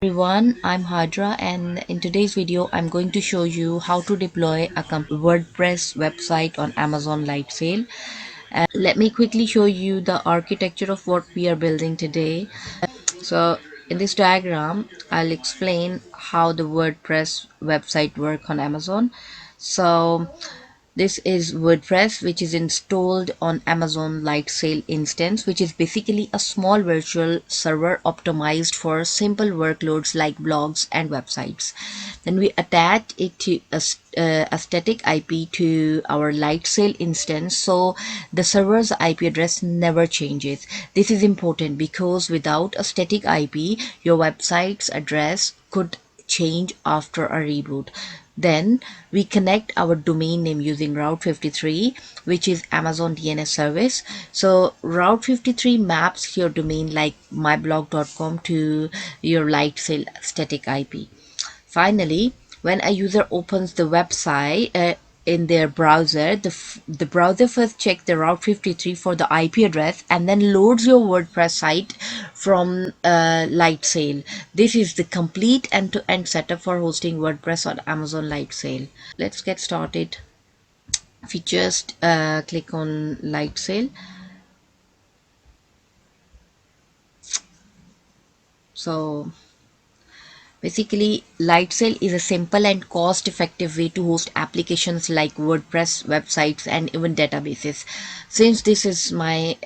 Everyone, I'm Hadra, and in today's video I'm going to show you how to deploy a WordPress website on Amazon Lightsail. Let me quickly show you the architecture of what we are building today. So in this diagram I'll explain how the WordPress website work on Amazon. So this is WordPress, which is installed on Amazon Lightsail instance, which is basically a small virtual server optimized for simple workloads like blogs and websites. Then we attach it to a static IP to our Lightsail instance, so the server's IP address never changes. This is important because without a static IP, your website's address could change after a reboot. Then we connect our domain name using Route 53, which is Amazon DNS service. So Route 53 maps your domain like myblog.com to your Lightsail static IP. Finally, when a user opens the website in their browser, the browser first checks the Route 53 for the IP address and then loads your WordPress site from Lightsail. This is the complete end-to-end setup for hosting WordPress on Amazon Lightsail. Let's get started. If you just click on Lightsail, so basically, Lightsail is a simple and cost-effective way to host applications like WordPress websites and even databases. Since this is my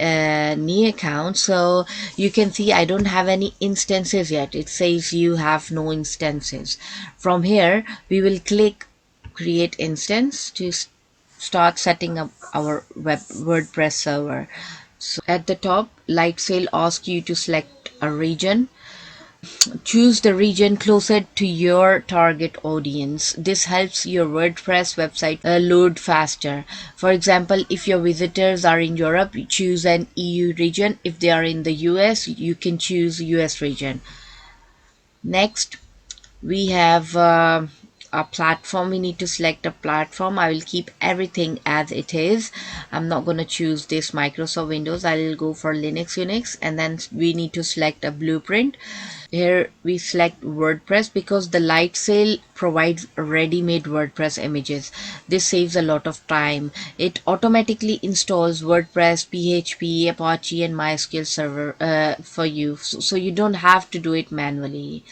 new account, so you can see I don't have any instances yet. It says you have no instances. From here, we will click Create Instance to start setting up our WordPress server. So at the top, Lightsail asks you to select a region. Choose the region closer to your target audience. This helps your WordPress website load faster. For example, if your visitors are in Europe, you choose an EU region. If they are in the US, you can choose US region. Next, we have a platform. We need to select a platform. I will keep everything as it is. I'm not going to choose this Microsoft Windows. I'll go for Linux Unix, and then we need to select a blueprint. Here we select WordPress because the Lightsail provides ready-made WordPress images. This saves a lot of time. It automatically installs WordPress, PHP, Apache and MySQL server for you, so you don't have to do it manually.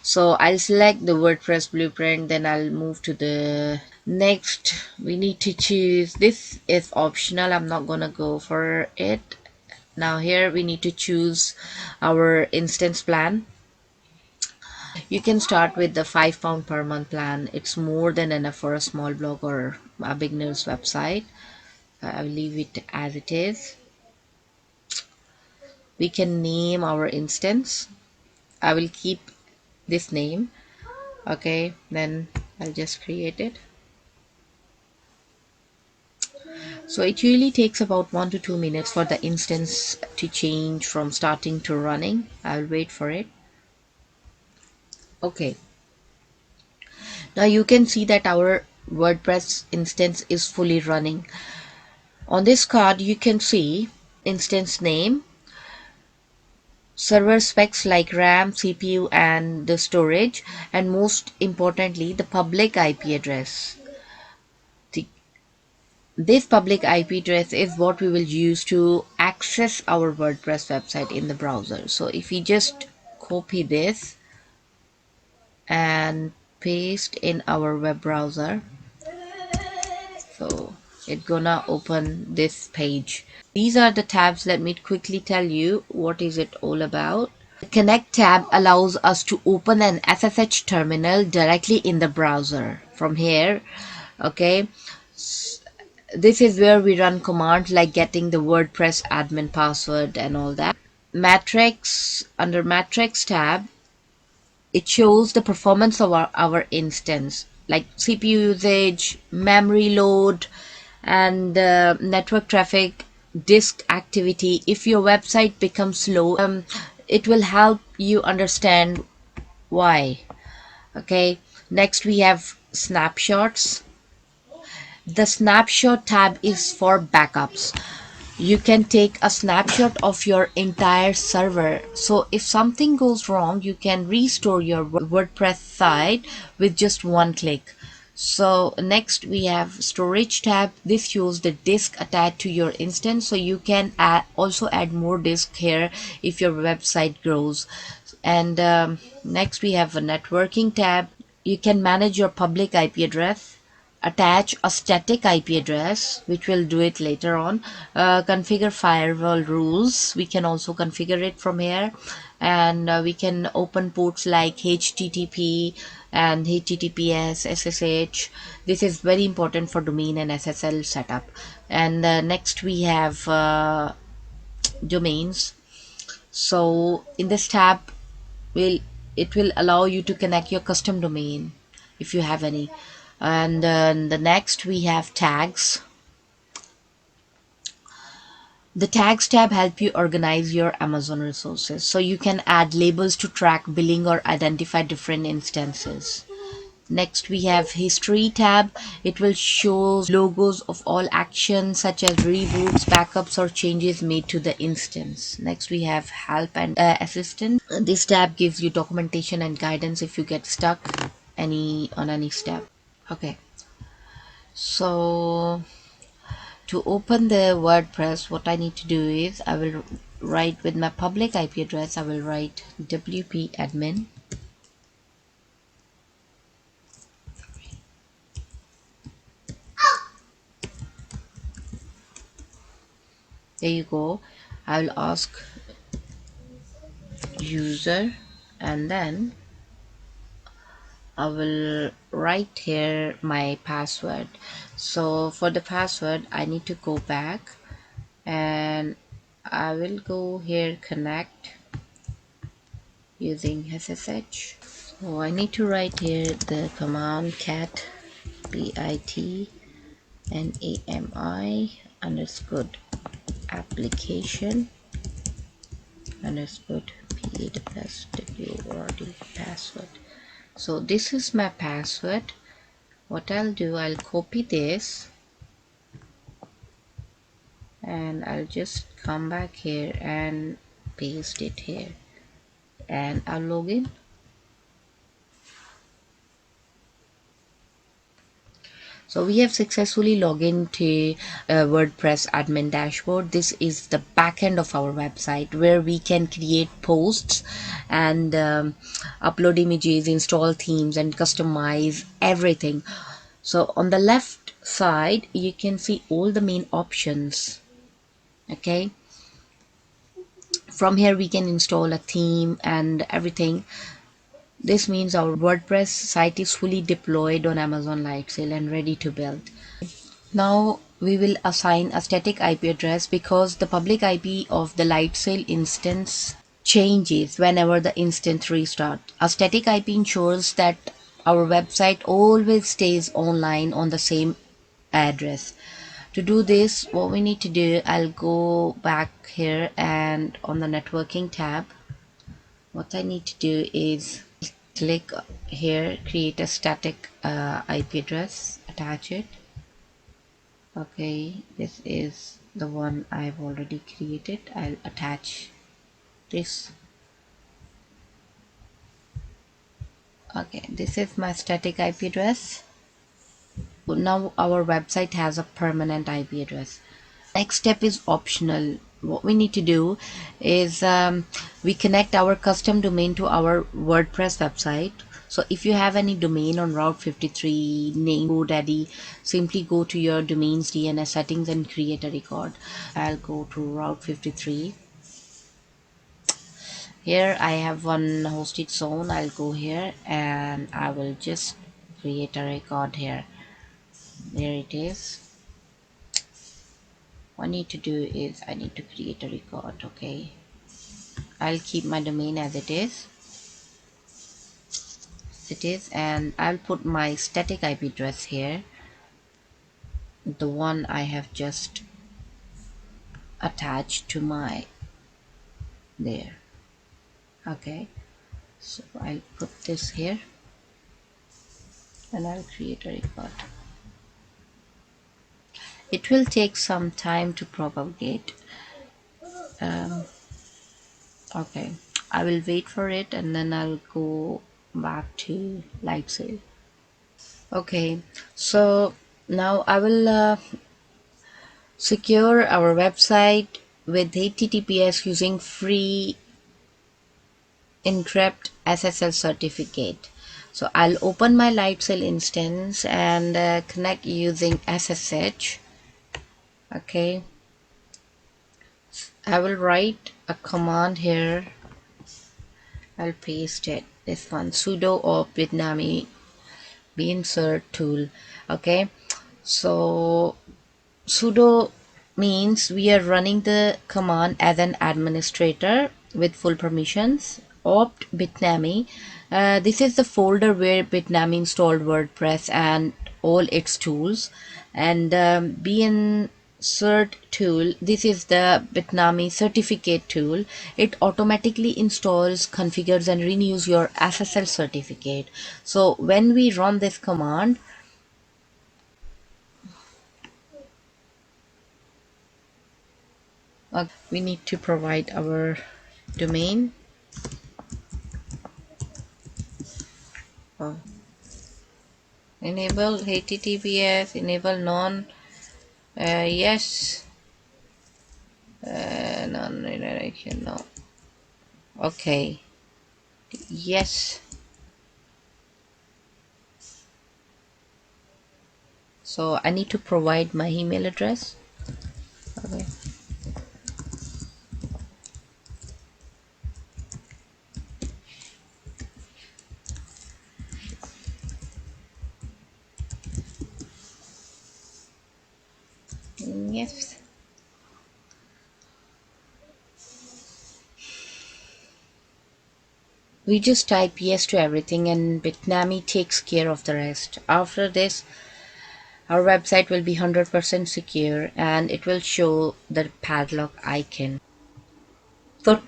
So I'll select the WordPress blueprint, then I'll move to the next. We need to choose, this is optional, I'm not gonna go for it. Now here we need to choose our instance plan. You can start with the £5 per month plan. It's more than enough for a small blog or a beginner's website. I'll leave it as it is. We can name our instance. I will keep this name. Okay, then I'll just create it. So it usually takes about 1 to 2 minutes for the instance to change from starting to running. I'll wait for it. Okay, now you can see that our WordPress instance is fully running. On this card you can see instance name, server specs like RAM, CPU and the storage, and most importantly the public IP address. This public IP address is what we will use to access our WordPress website in the browser. So if we just copy this and paste in our web browser, so it's gonna open this page. These are the tabs. Let me quickly tell you what is it all about. The Connect tab allows us to open an SSH terminal directly in the browser from here. Okay, this is where we run commands like getting the WordPress admin password and all that. Matrix, under Matrix tab, it shows the performance of our instance like CPU usage, memory load, and network traffic, disk activity. If your website becomes slow, it will help you understand why. Okay, next we have snapshots. The snapshot tab is for backups. You can take a snapshot of your entire server. So if something goes wrong, you can restore your WordPress site with just one click. So next we have storage tab. This shows the disk attached to your instance. So you can also add more disk here if your website grows. And next we have a networking tab. You can manage your public IP address, attach a static IP address, which we'll do it later on, configure firewall rules. We can also configure it from here, and we can open ports like HTTP and HTTPS, SSH. This is very important for domain and SSL setup. And next we have domains. So in this tab, will it will allow you to connect your custom domain if you have any. And the next we have tags. The tags tab help you organize your Amazon resources, so you can add labels to track billing or identify different instances. Next we have history tab. It will show logos of all actions such as reboots, backups or changes made to the instance. Next we have help and assistant. This tab gives you documentation and guidance if you get stuck any step. Okay, so to open the WordPress, what I need to do is I will write with my public IP address. I will write wp admin. There you go. I will ask user, and then I will write here my password. So for the password I need to go back, and I will go here connect using SSH. So I need to write here the command cat bit nami underscore application underscore pwd password. So this is my password. What I'll do, I'll copy this and I'll just come back here and paste it here, and I'll log in. So we have successfully logged into WordPress admin dashboard. This is the back end of our website where we can create posts and upload images, install themes and customize everything. So on the left side you can see all the main options. Okay, from here we can install a theme and everything. This means our WordPress site is fully deployed on Amazon Lightsail and ready to build. Now we will assign a static IP address because the public IP of the Lightsail instance changes whenever the instance restarts. A static IP ensures that our website always stays online on the same address. To do this, what we need to do, I'll go back here and on the networking tab, what I need to do is click here, create a static IP address, attach it. Okay, this is the one I've already created. I'll attach this. Okay, this is my static IP address. Now our website has a permanent IP address. Next step is optional. What we need to do is we connect our custom domain to our WordPress website. So if you have any domain on Route 53, name GoDaddy, simply go to your domains DNS settings and create a record. I'll go to Route 53. Here I have one hosted zone. I'll go here and I will just create a record here. There it is. What I need to do is I need to create a record. Okay, I'll keep my domain as it is, and I'll put my static IP address here, the one I have just attached to my there. Okay, so I'll put this here and I'll create a record. It will take some time to propagate. Um, okay, I will wait for it and then I'll go back to Lightsail. Okay, so now I will secure our website with HTTPS using free encrypt SSL certificate. So I'll open my Lightsail instance and connect using SSH. Okay, I will write a command here. I'll paste it. This one, sudo or Vietnamese insert tool. Okay, so sudo means we are running the command as an administrator with full permissions. Opt Bitnami. This is the folder where Bitnami installed WordPress and all its tools. And insert tool. This is the Bitnami certificate tool. It automatically installs, configures, and renews your SSL certificate. So when we run this command, we need to provide our domain. Oh, enable HTTPS, enable non, yes, non redirection, no. Okay, yes. So I need to provide my email address. Okay, yes. We just type yes to everything and Bitnami takes care of the rest. After this, our website will be 100% secure and it will show the padlock icon. So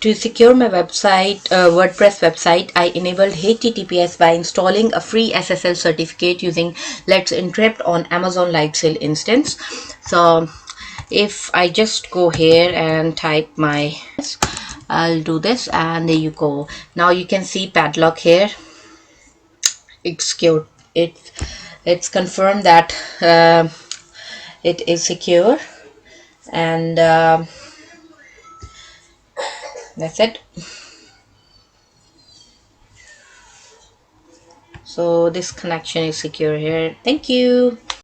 to secure my website, WordPress website, I enabled HTTPS by installing a free SSL certificate using Let's Encrypt on Amazon Lightsail instance. So if I just go here and type my, I'll do this and there you go. Now you can see padlock here. It's secure. It's confirmed that it is secure and that's it. So this connection is secure here. Thank you.